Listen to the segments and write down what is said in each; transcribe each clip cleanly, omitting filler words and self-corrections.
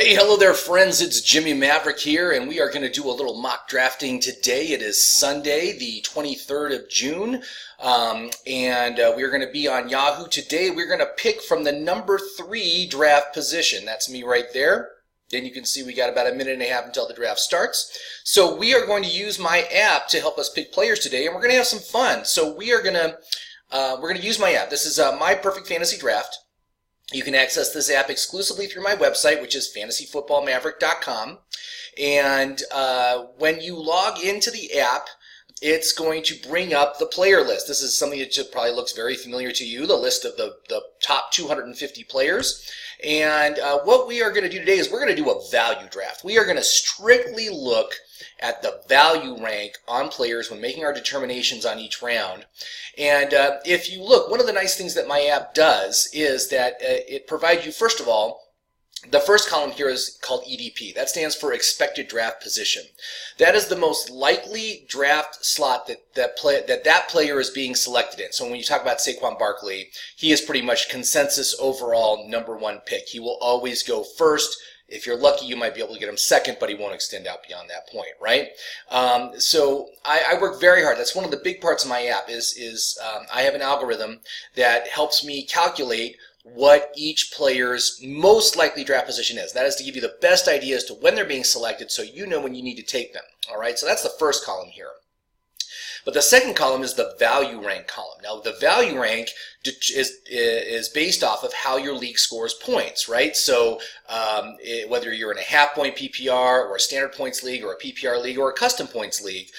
Hey, hello there, friends. It's Jimmy Maverick here, and we are going to do a little mock drafting today. It is Sunday, the 23rd of June, and we're going to be on Yahoo. Today, we're going to pick from the number 3 draft position. That's me right there. Then you can see we got about a minute and a half until the draft starts. So we are going to use my app to help us pick players today, and we're going to have some fun. So we're going to use my app. This is My Perfect Fantasy Draft. You can access this app exclusively through my website, which is fantasyfootballmaverick.com. And when you log into the app, it's going to bring up the player list. This is something that probably looks very familiar to you, the list of the top 250 players. And what we are going to do today is we're going to do a value draft. We are going to strictly look at the value rank on players when making our determinations on each round. And if you look, one of the nice things that my app does is that it provides you, first of all, the first column here is called EDP. That stands for expected draft position. That is the most likely draft slot that player is being selected in. So when you talk about Saquon Barkley, he is pretty much consensus overall #1 pick. He will always go first. If you're lucky, you might be able to get him second, but he won't extend out beyond that point, right? So I work very hard. That's one of the big parts of my app is I have an algorithm that helps me calculate what each player's most likely draft position is. That is to give you the best idea as to when they're being selected so you know when you need to take them. All right, so that's the first column here. But the second column is the value rank column. Now, the value rank is based off of how your league scores points, right? So whether you're in a half-point PPR or a standard points league or a PPR league or a custom points league,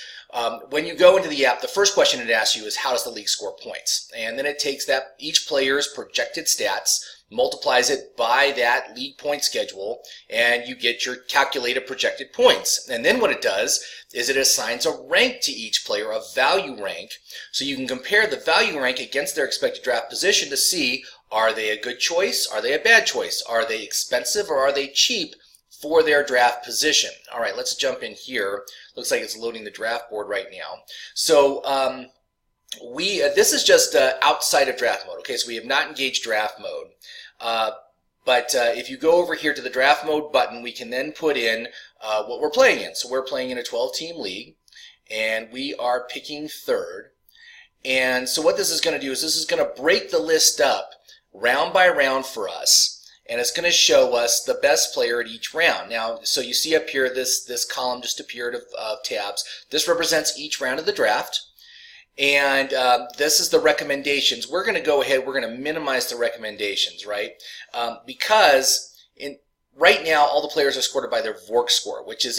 when you go into the app, the first question it asks you is how does the league score points? And then it takes that each player's projected stats, multiplies it by that league point schedule, and you get your calculated projected points. And then what it does is it assigns a rank to each player, a value rank, so you can compare the value rank against their expected draft position to see, are they a good choice? Are they a bad choice? Are they expensive or are they cheap for their draft position? All right, let's jump in here. Looks like it's loading the draft board right now. So this is just outside of draft mode. Okay, so we have not engaged draft mode. But if you go over here to the draft mode button, we can then put in what we're playing in. So we're playing in a 12-team league, and we are picking third. And so what this is going to do is this is going to break the list up round by round for us. And it's going to show us the best player at each round. Now, so you see up here, this column just appeared of tabs. This represents each round of the draft. And this is the recommendations. We're going to go ahead, we're going to minimize the recommendations, right? Because right now, all the players are scored by their VORC score, which is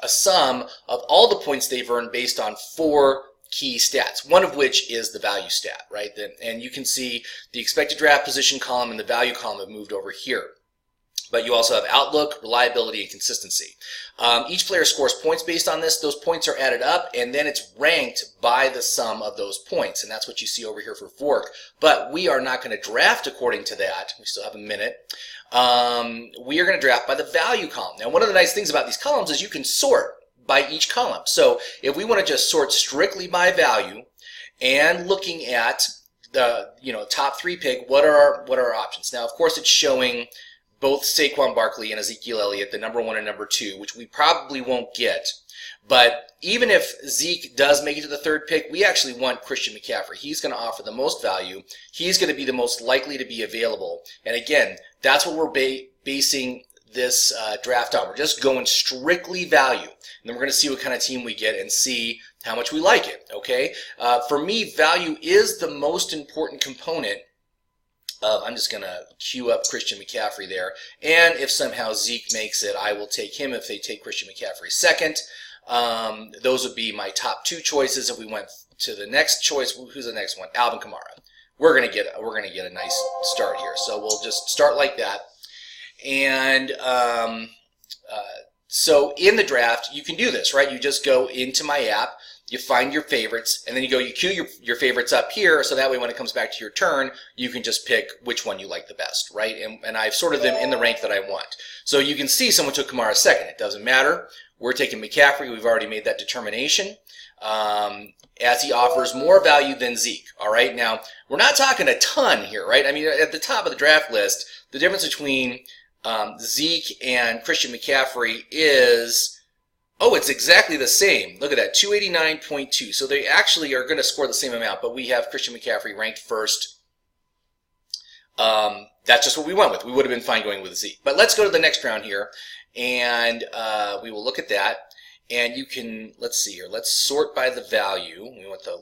a sum of all the points they've earned based on 4 key stats, one of which is the value stat, right? And you can see the expected draft position column and the value column have moved over here. But you also have outlook, reliability, and consistency. Each player scores points based on this. Those points are added up, and then it's ranked by the sum of those points. And that's what you see over here for VORC. But we are not going to draft according to that. We still have a minute. We are going to draft by the value column. Now, one of the nice things about these columns is you can sort by each column. So if we want to just sort strictly by value and looking at the top 3 pick, what are our options? Now, of course, it's showing both Saquon Barkley and Ezekiel Elliott, the #1 and #2, which we probably won't get. But even if Zeke does make it to the 3rd pick, we actually want Christian McCaffrey. He's going to offer the most value. He's going to be the most likely to be available. And again, that's what we're basing this draft on. We're just going strictly value. And then we're going to see what kind of team we get and see how much we like it, okay? For me, value is the most important component. I'm just going to queue up Christian McCaffrey there. And if somehow Zeke makes it, I will take him if they take Christian McCaffrey second. Those would be my top 2 choices. If we went to the next choice, who's the next one? Alvin Kamara. We're going to get a nice start here. So we'll just start like that. And so in the draft, you can do this, right? You just go into my app. You find your favorites, and then you queue your favorites up here, so that way when it comes back to your turn, you can just pick which one you like the best, right? And I've sorted them in the rank that I want. So you can see someone took Kamara second. It doesn't matter. We're taking McCaffrey. We've already made that determination, as he offers more value than Zeke, all right? Now, we're not talking a ton here, right? I mean, at the top of the draft list, the difference between Zeke and Christian McCaffrey is, oh, it's exactly the same. Look at that, 289.2. So they actually are going to score the same amount, but we have Christian McCaffrey ranked first. That's just what we went with. We would have been fine going with Zeke. But let's go to the next round here, and we will look at that. And you can, let's see here, let's sort by the value. We want the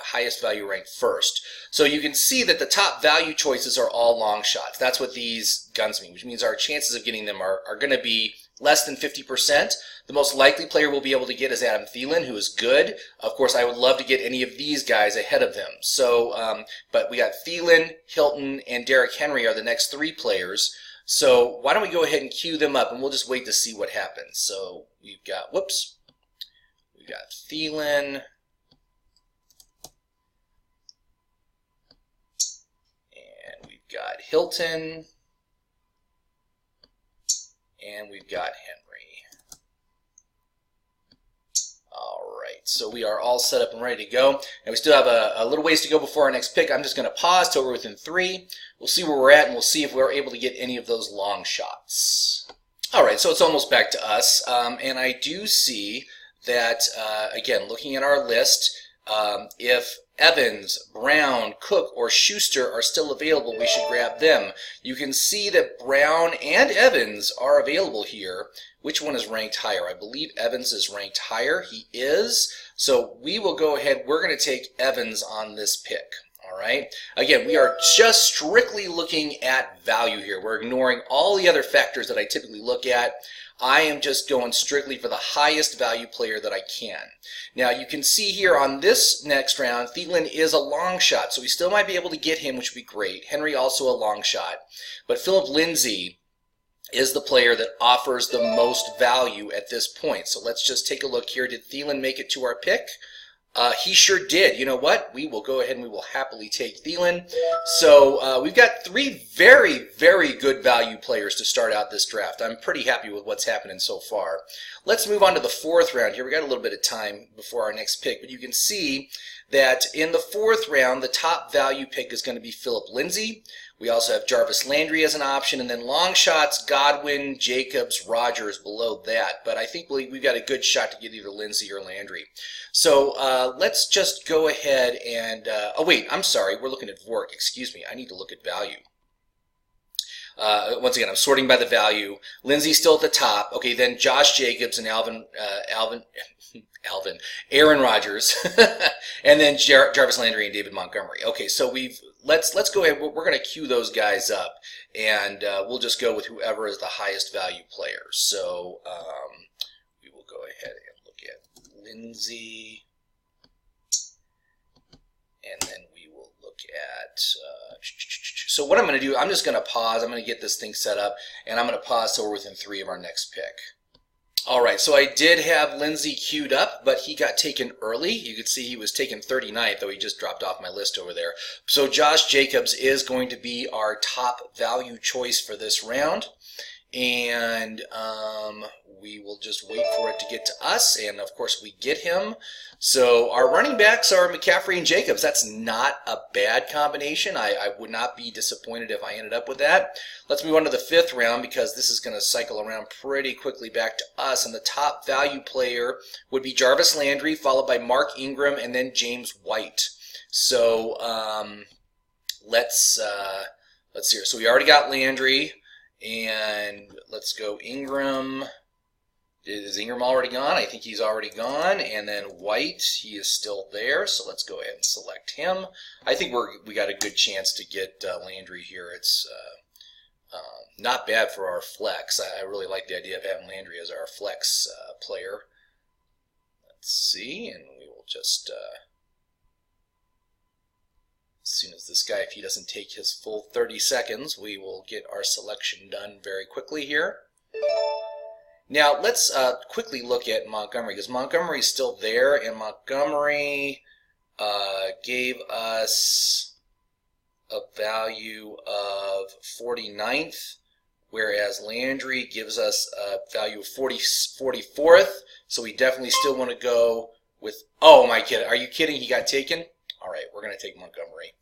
highest value ranked first. So you can see that the top value choices are all long shots. That's what these guns mean, which means our chances of getting them are going to be less than 50%. The most likely player we'll be able to get is Adam Thielen, who is good. Of course, I would love to get any of these guys ahead of him. So, but we got Thielen, Hilton, and Derrick Henry are the next three players. So why don't we go ahead and queue them up, and we'll just wait to see what happens. So we've got, whoops, we've got Thielen, and we've got Hilton, and we've got Henry. All right, so we are all set up and ready to go. And we still have a little ways to go before our next pick. I'm just going to pause till we're within 3. We'll see where we're at, and we'll see if we're able to get any of those long shots. All right, so it's almost back to us. And I do see that, again, looking at our list, if Evans, Brown, Cook, or Schuster are still available, we should grab them. You can see that Brown and Evans are available here. Which one is ranked higher? I believe Evans is ranked higher. He is. So we will go ahead. We're going to take Evans on this pick. All right. Again, we are just strictly looking at value here. We're ignoring all the other factors that I typically look at. I am just going strictly for the highest value player that I can. Now, you can see here on this next round, Thielen is a long shot, so we still might be able to get him, which would be great. Henry also a long shot. But Philip Lindsay is the player that offers the most value at this point. So let's just take a look here. Did Thielen make it to our pick? He sure did. You know what? We will go ahead and we will happily take Thielen. So we've got 3 very, very good value players to start out this draft. I'm pretty happy with what's happening so far. Let's move on to the 4th round here. We got a little bit of time before our next pick, but you can see that in the 4th round, the top value pick is going to be Philip Lindsay. We also have Jarvis Landry as an option, and then long shots, Godwin, Jacobs, Rogers below that. But I think we've got a good shot to get either Lindsay or Landry. So let's just go ahead and, oh wait, I'm sorry, we're looking at Vork. Excuse me, I need to look at value. Once again, I'm sorting by the value. Lindsay's still at the top. Okay, then Josh Jacobs and Aaron Rodgers, and then Jarvis Landry and David Montgomery. Okay, so let's go ahead. We're going to queue those guys up, and we'll just go with whoever is the highest value player. So we will go ahead and look at Lindsay, and then we will look at. So what I'm going to do, I'm just going to pause. I'm going to get this thing set up, and I'm going to pause till we're within 3 of our next pick. All right, so I did have Lindsay queued up, but he got taken early. You can see he was taken 39th, though he just dropped off my list over there. So Josh Jacobs is going to be our top value choice for this round. And we will just wait for it to get to us, and of course we get him. So our running backs are McCaffrey and Jacobs. That's not a bad combination. I would not be disappointed if I ended up with that. Let's move on to the 5th round, because this is going to cycle around pretty quickly back to us. And the top value player would be Jarvis Landry, followed by Mark Ingram, and then James White. So let's see here. So we already got Landry. And let's go Ingram. Is Ingram already gone? I think he's already gone. And then White, he is still there. So let's go ahead and select him. I think we got a good chance to get Landry here. It's not bad for our flex. I really like the idea of having Landry as our flex player. Let's see, and we will just. As soon as this guy, if he doesn't take his full 30 seconds, we will get our selection done very quickly here. Now, let's quickly look at Montgomery, because Montgomery is still there, and Montgomery gave us a value of 49th, whereas Landry gives us a value of 44th, so we definitely still want to go with, oh my kid, are you kidding? He got taken? All right, we're going to take Montgomery.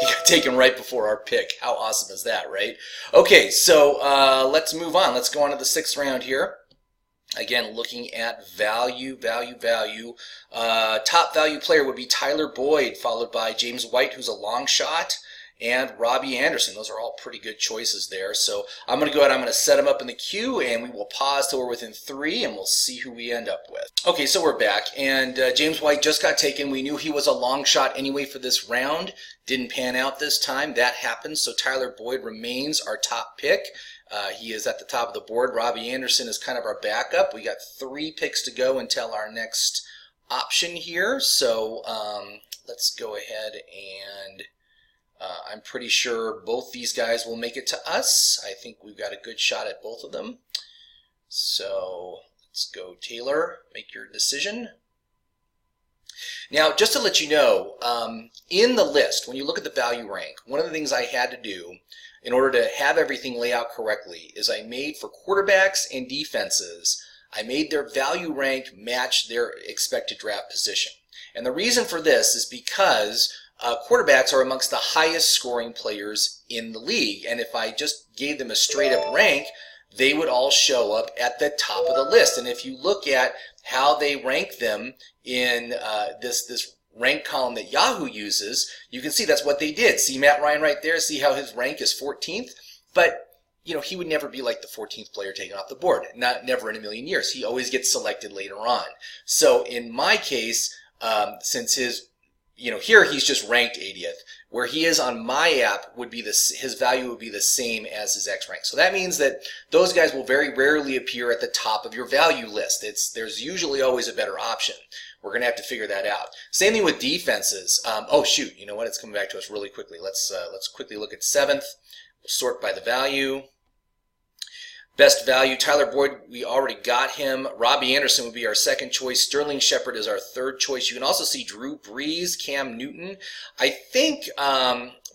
He got taken right before our pick. How awesome is that, right? Okay, so let's move on. Let's go on to the 6th round here. Again, looking at value. Top value player would be Tyler Boyd, followed by James White, who's a long shot, and Robbie Anderson. Those are all pretty good choices there. So I'm going to go ahead, I'm going to set them up in the queue, and we will pause till we're within 3, and we'll see who we end up with. Okay, so we're back, and James White just got taken. We knew he was a long shot anyway for this round. Didn't pan out this time. That happens, so Tyler Boyd remains our top pick. He is at the top of the board. Robbie Anderson is kind of our backup. We got 3 picks to go until our next option here. So let's go ahead and I'm pretty sure both these guys will make it to us. I think we've got a good shot at both of them. So let's go, Taylor. Make your decision. Now, just to let you know, in the list, when you look at the value rank, one of the things I had to do in order to have everything lay out correctly is I made for quarterbacks and defenses, I made their value rank match their expected draft position. And the reason for this is because quarterbacks are amongst the highest scoring players in the league. And if I just gave them a straight up rank, they would all show up at the top of the list. And if you look at how they rank them in this rank column that Yahoo uses, you can see that's what they did. See Matt Ryan right there? See how his rank is 14th? But, you know, he would never be like the 14th player taken off the board. Never in a million years. He always gets selected later on. So in my case, since his, here he's just ranked 80th. Where he is on my app would be his value would be the same as his X rank. So that means that those guys will very rarely appear at the top of your value list. There's usually always a better option. We're going to have to figure that out. Same thing with defenses. Oh shoot, you know what? It's coming back to us really quickly. Let's quickly look at 7th. We'll sort by the value. Best value, Tyler Boyd, we already got him. Robbie Anderson would be our 2nd choice. Sterling Shepard is our 3rd choice. You can also see Drew Brees, Cam Newton. I think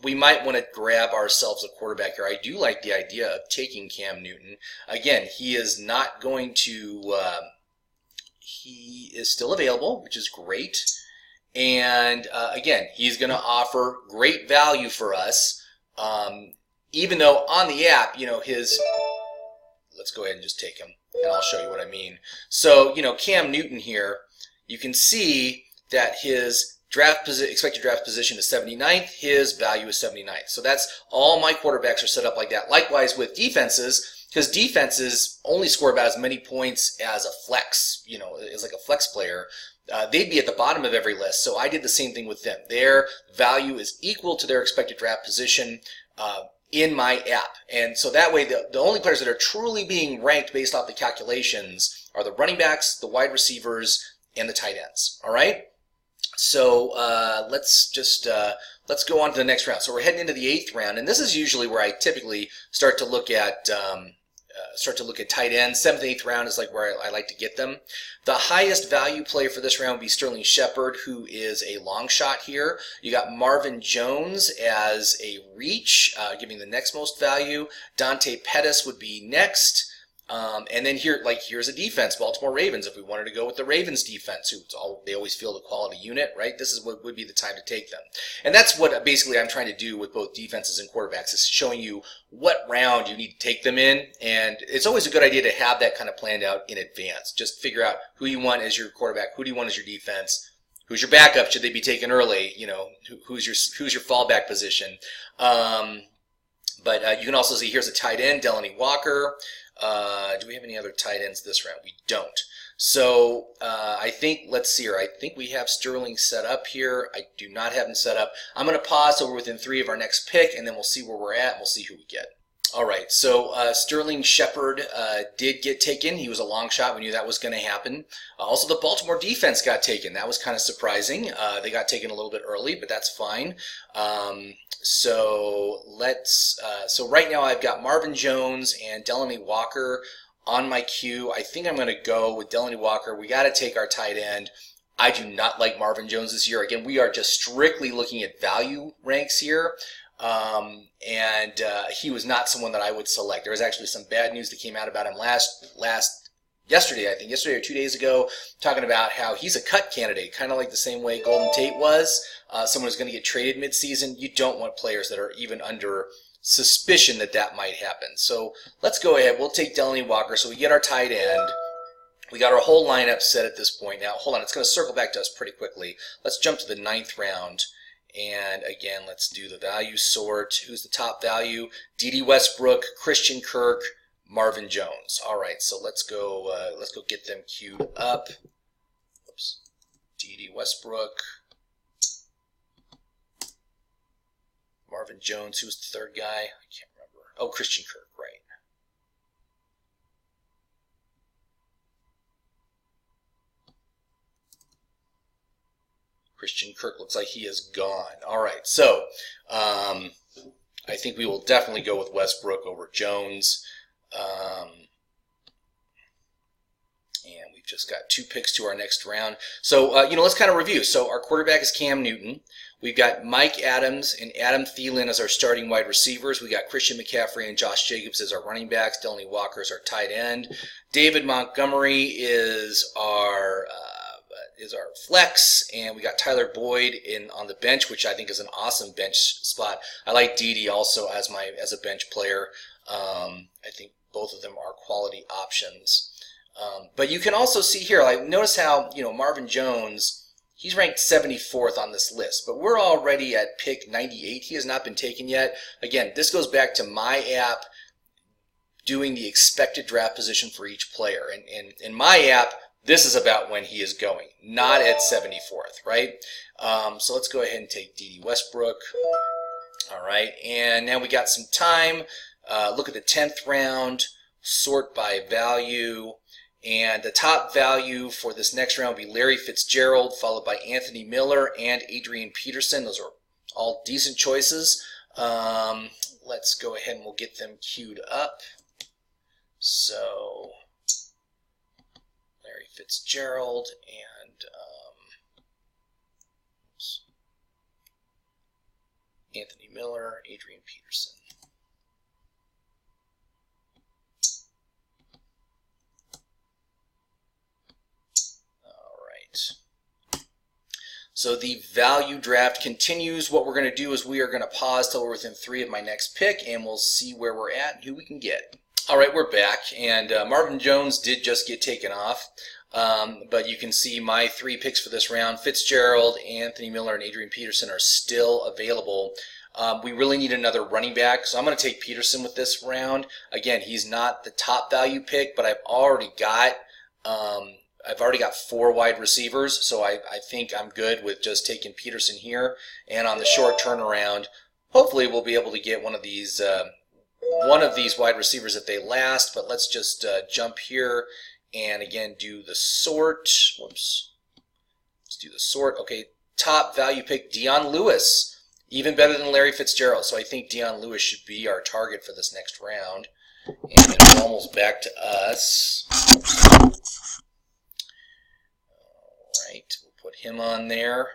we might want to grab ourselves a quarterback here. I do like the idea of taking Cam Newton. Again, he is not going to, he is still available, which is great. And again, he's going to offer great value for us. Even though on the app, let's go ahead and just take him, and I'll show you what I mean. So, Cam Newton here, you can see that his expected draft position is 79th, his value is 79th. So that's all my quarterbacks are set up like that. Likewise with defenses, because defenses only score about as many points as a flex, is like a flex player. They'd be at the bottom of every list. So I did the same thing with them. Their value is equal to their expected draft position in my app. And so that way, the only players that are truly being ranked based off the calculations are the running backs, the wide receivers, and the tight ends. All right? So let's go on to the next round. So we're heading into the 8th round, and this is usually where I typically start to look at tight ends. 7th, 8th round is like where I like to get them. The highest value player for this round would be Sterling Shepard, who is a long shot here. You got Marvin Jones as a reach, giving the next most value. Dante Pettis would be next. And then here's a defense, Baltimore Ravens. If we wanted to go with the Ravens defense, they always field a quality unit, right? This is what would be the time to take them. And that's what basically I'm trying to do with both defenses and quarterbacks, is showing you what round you need to take them in. And it's always a good idea to have that kind of planned out in advance. Just figure out who you want as your quarterback, who do you want as your defense, who's your backup, should they be taken early, who's your fallback position. But you can also see here's a tight end, Delanie Walker. Do we have any other tight ends this round? We don't. So I think, let's see here. I think we have Sterling set up here. I do not have him set up. I'm going to pause so we're within 3 of our next pick, and then we'll see where we're at, and we'll see who we get. All right, so Sterling Shepard did get taken. He was a long shot. We knew that was going to happen. Also, the Baltimore defense got taken. That was kind of surprising. They got taken a little bit early, but that's fine. So right now I've got Marvin Jones and Delanie Walker on my queue. I think I'm going to go with Delanie Walker. We got to take our tight end. I do not like Marvin Jones this year. Again, we are just strictly looking at value ranks here. And he was not someone that I would select. There was actually some bad news that came out about him last yesterday, I think, yesterday or 2 days ago, talking about how he's a cut candidate, kind of like the same way Golden Tate was. Someone who's going to get traded midseason. You don't want players that are even under suspicion that that might happen. So let's go ahead. We'll take Delanie Walker. So we get our tight end. We got our whole lineup set at this point. Now, hold on. It's going to circle back to us pretty quickly. Let's jump to the 9th round. And again, let's do the value sort. Who's the top value? D.D. Westbrook, Christian Kirk, Marvin Jones. All right, so let's go get them queued up. Oops. D.D. Westbrook, Marvin Jones. Who's the third guy? I can't remember. Oh, Christian Kirk, right. Christian Kirk looks like he is gone. All right, so I think we will definitely go with Westbrook over Jones. And we've just got 2 picks to our next round. So, let's kind of review. So our quarterback is Cam Newton. We've got Mike Adams and Adam Thielen as our starting wide receivers. We got Christian McCaffrey and Josh Jacobs as our running backs. Delanie Walker is our tight end. David Montgomery is our flex, and we got Tyler Boyd on the bench, which I think is an awesome bench spot. I like D.D. also as a bench player. I think both of them are quality options. But you can also see here, like, notice how, Marvin Jones, he's ranked 74th on this list, but we're already at pick 98. He has not been taken yet. Again, this goes back to my app doing the expected draft position for each player. And in my app, this is about when he is going, not at 74th, right? So let's go ahead and take D.D. Westbrook. All right, and now we got some time. Look at the 10th round, sort by value. And the top value for this next round will be Larry Fitzgerald, followed by Anthony Miller and Adrian Peterson. Those are all decent choices. Let's go ahead and we'll get them queued up. So Larry Fitzgerald and Anthony Miller, Adrian Peterson. So the value draft continues. What we're going to do is we are going to pause till we're within 3 of my next pick, and we'll see where we're at and who we can get. All right, we're back, and Marvin Jones did just get taken off, but you can see my 3 picks for this round. Fitzgerald, Anthony Miller, and Adrian Peterson are still available. We really need another running back, so I'm going to take Peterson with this round. Again, he's not the top value pick, but I've already got 4 wide receivers, so I think I'm good with just taking Peterson here. And on the short turnaround, hopefully we'll be able to get one of these wide receivers if they last. But let's just jump here and again do the sort. Whoops. Let's do the sort. Okay, top value pick, Dion Lewis. Even better than Larry Fitzgerald. So I think Dion Lewis should be our target for this next round. And then we're almost back to us. Right, we'll put him on there,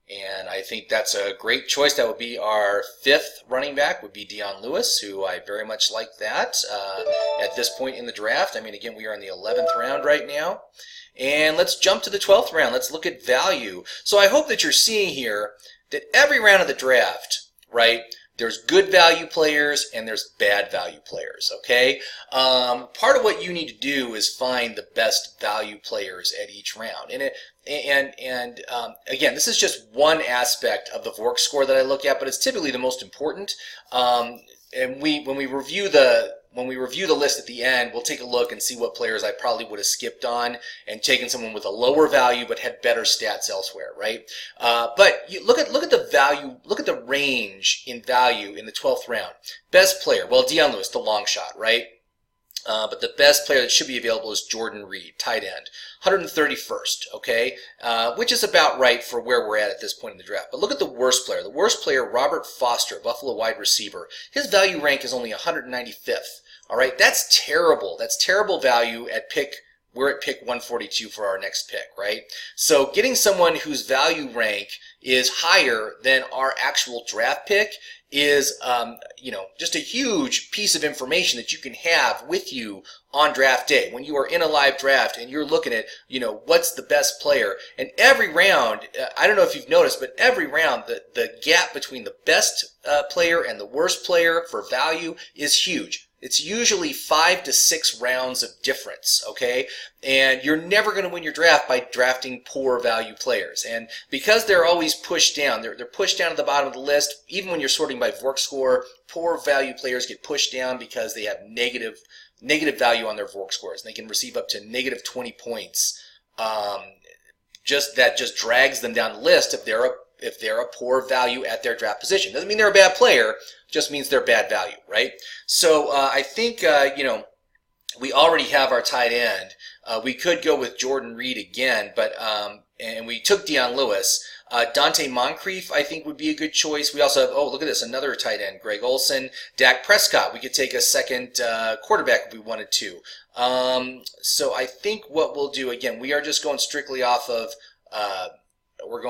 and I think that's a great choice. That would be our 5th running back, would be Dion Lewis, who I very much like that at this point in the draft. I mean, again, we are in the 11th round right now, and let's jump to the 12th round. Let's look at value. So I hope that you're seeing here that every round of the draft, right, there's good value players and there's bad value players, okay? Part of what you need to do is find the best value players at each round. And again, this is just one aspect of the VORC score that I look at, but it's typically the most important. And when we review the list at the end, we'll take a look and see what players I probably would have skipped on and taken someone with a lower value but had better stats elsewhere, right? But you look at the value, look at the range in value in the 12th round. Best player, well, Dion Lewis, the long shot, right? But the best player that should be available is Jordan Reed, tight end, 131st, okay? Which is about right for where we're at this point in the draft. But look at the worst player. The worst player, Robert Foster, Buffalo wide receiver. His value rank is only 195th, all right? That's terrible. That's terrible value at pick. We're at pick 142 for our next pick, right? So getting someone whose value rank is higher than our actual draft pick is, just a huge piece of information that you can have with you on draft day when you are in a live draft and you're looking at, what's the best player. And every round, I don't know if you've noticed, but every round, the gap between the best player and the worst player for value is huge. It's usually 5 to 6 rounds of difference, okay? And you're never going to win your draft by drafting poor value players. And because they're always pushed down, they're pushed down to the bottom of the list. Even when you're sorting by Vork score, poor value players get pushed down because they have negative value on their Vork scores. And they can receive up to negative 20 points. That just drags them down the list if they're a poor value at their draft position. Doesn't mean they're a bad player, just means they're bad value, right? So I think, we already have our tight end. We could go with Jordan Reed again, but and we took Dion Lewis. Dante Moncrief, I think, would be a good choice. We also have, look at this, another tight end, Greg Olsen. Dak Prescott, we could take a second quarterback if we wanted to. So I think what we'll do, again, we are just going strictly off of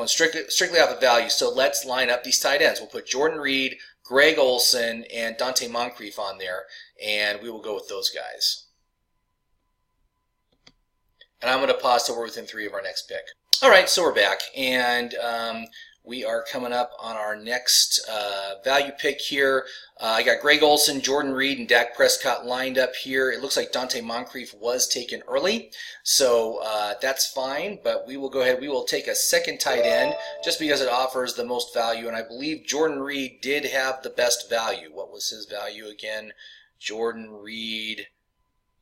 strictly off of value. So let's line up these tight ends. We'll put Jordan Reed, Greg Olsen, and Dante Moncrief on there, and we will go with those guys. And I'm going to pause till we're within 3 of our next pick. All right, so we're back, and we are coming up on our next value pick here. I got Greg Olsen, Jordan Reed, and Dak Prescott lined up here. It looks like Dante Moncrief was taken early, so that's fine, but we will go ahead. We will take a second tight end just because it offers the most value, and I believe Jordan Reed did have the best value. What was his value again? Jordan Reed,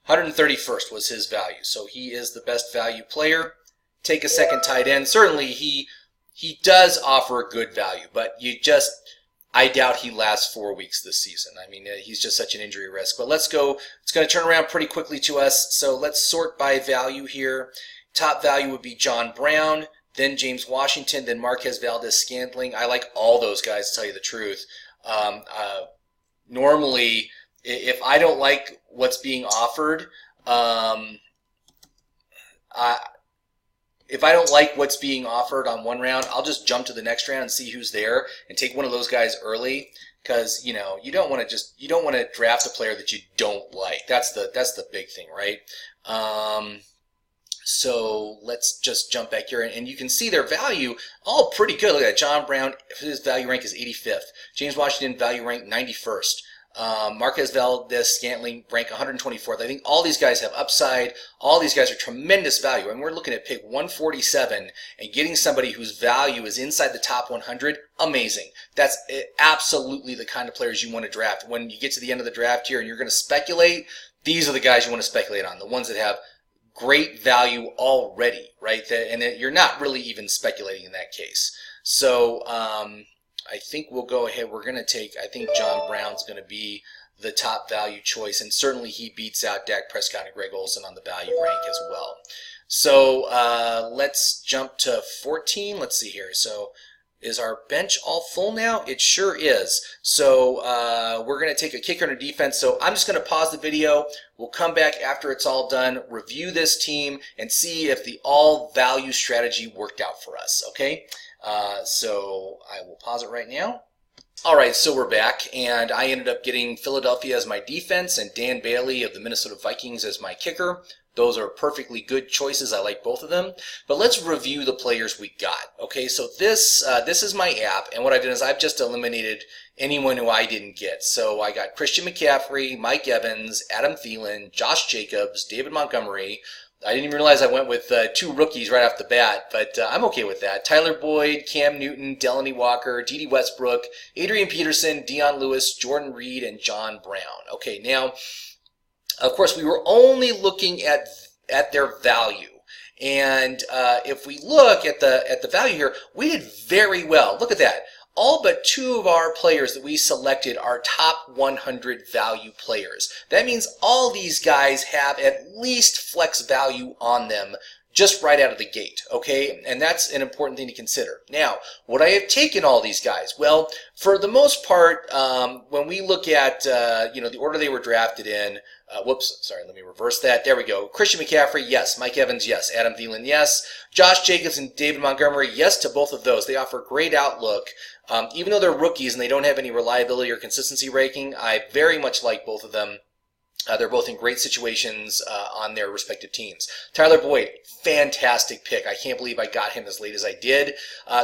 131st was his value, so he is the best value player. Take a second tight end. Certainly, he does offer a good value, but I doubt he lasts 4 weeks this season. I mean, he's just such an injury risk. But let's go. It's going to turn around pretty quickly to us. So let's sort by value here. Top value would be John Brown, then James Washington, then Marquez Valdez-Scantling. I like all those guys, to tell you the truth. Normally, if I don't like what's being offered, if I don't like what's being offered on one round, I'll just jump to the next round and see who's there and take one of those guys early, because you don't want to draft a player that you don't like. That's the big thing, right? So let's just jump back here, and you can see their value all pretty good. Look at that. John Brown, his value rank is 85th. James Washington, value rank 91st. Marquez Valdez-Scantling rank 124th. I think all these guys have upside. All these guys are tremendous value. And we're looking at pick 147 and getting somebody whose value is inside the top 100. Amazing. That's absolutely the kind of players you want to draft. When you get to the end of the draft here and you're going to speculate, these are the guys you want to speculate on. The ones that have great value already, right? And you're not really even speculating in that case. So, I think we'll go ahead. We're going to take, I think John Brown's going to be the top value choice, and certainly he beats out Dak Prescott and Greg Olsen on the value rank as well. So let's jump to 14. Let's see here. So is our bench all full now? It sure is. So we're going to take a kicker and a defense. So I'm just going to pause the video. We'll come back after it's all done, review this team, and see if the all value strategy worked out for us, okay? So I will pause it right now. All right, so we're back, and I ended up getting Philadelphia as my defense and Dan Bailey of the Minnesota Vikings as my kicker. Those are perfectly good choices. I like both of them. But let's review the players we got. Okay, so this is my app, and what I've done is I've just eliminated anyone who I didn't get. So I got Christian McCaffrey, Mike Evans, Adam Thielen, Josh Jacobs, David Montgomery. I didn't even realize I went with 2 rookies right off the bat, but I'm okay with that. Tyler Boyd, Cam Newton, Delanie Walker, Dede Westbrook, Adrian Peterson, Dion Lewis, Jordan Reed, and John Brown. Okay, now, of course, we were only looking at their value. And if we look at the value here, we did very well. Look at that. All but 2 of our players that we selected are top 100 value players. That means all these guys have at least flex value on them just right out of the gate, okay? And that's an important thing to consider. Now, would I have taken all these guys? Well, for the most part, when we look at the order they were drafted in, Whoops, sorry, let me reverse that. There we go. Christian McCaffrey, yes. Mike Evans, yes. Adam Thielen, yes. Josh Jacobs and David Montgomery, yes to both of those. They offer great outlook. Even though they're rookies and they don't have any reliability or consistency ranking, I very much like both of them. They're both in great situations on their respective teams. Tyler Boyd, fantastic pick. I can't believe I got him as late as I did.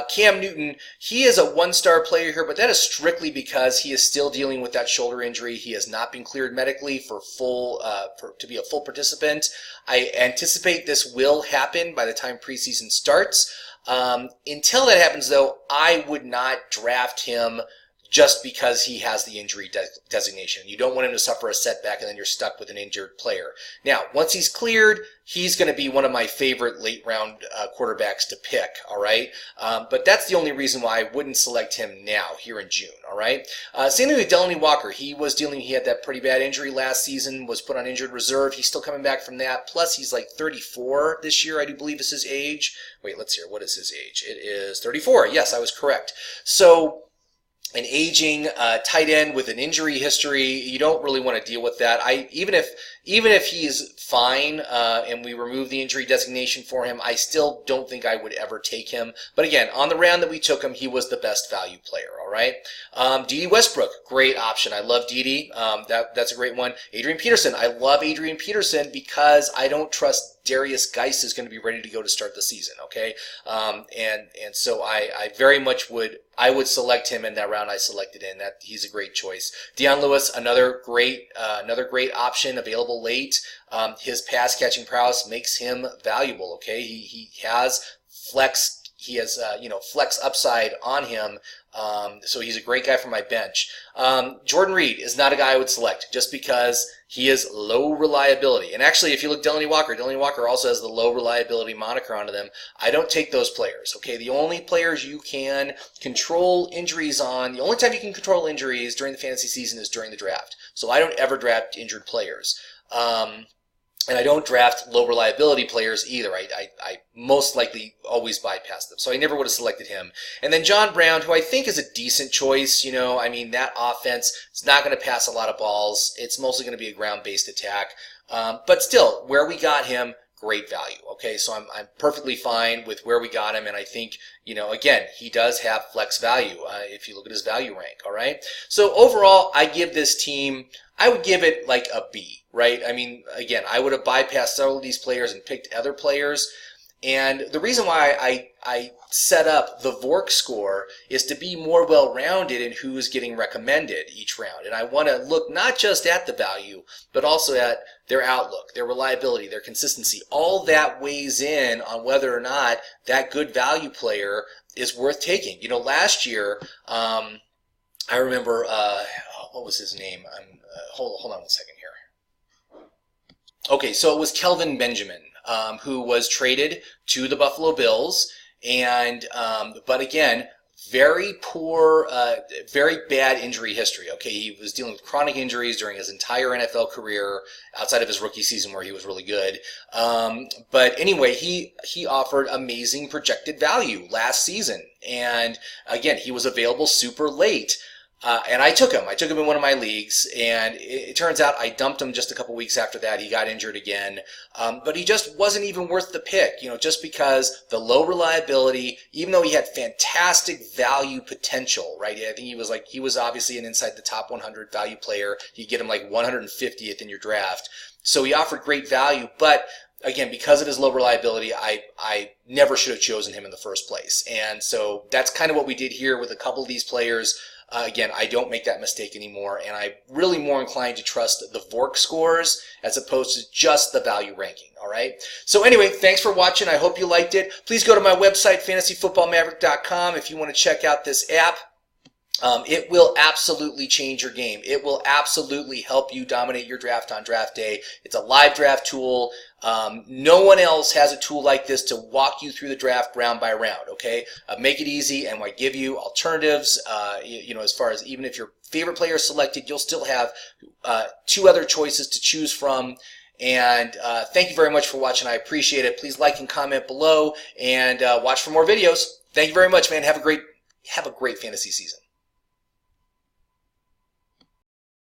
Cam Newton, he is a one-star player here, but that is strictly because he is still dealing with that shoulder injury. He has not been cleared medically for to be a full participant. I anticipate this will happen by the time preseason starts. Until that happens, though, I would not draft him just because he has the injury designation. You don't want him to suffer a setback and then you're stuck with an injured player. Now, once he's cleared, he's going to be one of my favorite late-round quarterbacks to pick, all right? But that's the only reason why I wouldn't select him now, here in June, all right? Same thing with Delanie Walker. He had that pretty bad injury last season, was put on injured reserve. He's still coming back from that. Plus, he's like 34 this year, I do believe is his age. Wait, let's hear. What is his age? It is 34. Yes, I was correct. So an aging tight end with an injury history, you don't really want to deal with that. Even if he's fine and we remove the injury designation for him, I still don't think I would ever take him. But again, on the round that we took him, he was the best value player, all right? D.D. Westbrook, great option. I love D.D. That's a great one. Adrian Peterson, I love Adrian Peterson because I don't trust Darius Geis is going to be ready to go to start the season, okay? And so I very much would select him in that round I selected in. That he's a great choice. Deion Lewis, another great option available late. His pass catching prowess makes him valuable, okay? He has flex. He has flex upside on him. So he's a great guy for my bench. Jordan Reed is not a guy I would select just because he is low reliability. And actually, if you look Delanie Walker also has the low reliability moniker onto them. I don't take those players, okay? The only players you can control injuries on, the only time you can control injuries during the fantasy season is during the draft. So I don't ever draft injured players. And I don't draft low reliability players either. I most likely always bypass them. So I never would have selected him. And then John Brown, who I think is a decent choice. That offense is not going to pass a lot of balls. It's mostly going to be a ground-based attack. But still, where we got him, great value. Okay, so I'm perfectly fine with where we got him, and I think, again, he does have flex value if you look at his value rank, all right? So overall, I give this team, I would give it like a B, right? Again, I would have bypassed several of these players and picked other players. And the reason why I set up the VORC score is to be more well-rounded in who's getting recommended each round. And I want to look not just at the value, but also at their outlook, their reliability, their consistency. All that weighs in on whether or not that good value player is worth taking. Last year, I remember, what was his name? Hold on one second here. Okay, so it was Kelvin Benjamin. Who was traded to the Buffalo Bills, and but again, very poor, very bad injury history. Okay, he was dealing with chronic injuries during his entire NFL career, outside of his rookie season where he was really good. But anyway, he offered amazing projected value last season, and again, he was available super late. And I took him. I took him in one of my leagues, and it turns out I dumped him just a couple weeks after that. He got injured again. But he just wasn't even worth the pick, just because the low reliability, even though he had fantastic value potential, right? I think he was obviously an inside the top 100 value player. You get him like 150th in your draft. So he offered great value, but again, because of his low reliability, I never should have chosen him in the first place. And so that's kind of what we did here with a couple of these players. Again, I don't make that mistake anymore, and I'm really more inclined to trust the VORC scores as opposed to just the value ranking, all right? So anyway, thanks for watching. I hope you liked it. Please go to my website, fantasyfootballmaverick.com, if you want to check out this app. It will absolutely change your game. It will absolutely help you dominate your draft on draft day. It's a live draft tool. No one else has a tool like this to walk you through the draft round by round, okay? Make it easy, and I give you alternatives, as far as even if your favorite player is selected, you'll still have two other choices to choose from. And thank you very much for watching. I appreciate it. Please like and comment below, and watch for more videos. Thank you very much, man. Have a great fantasy season.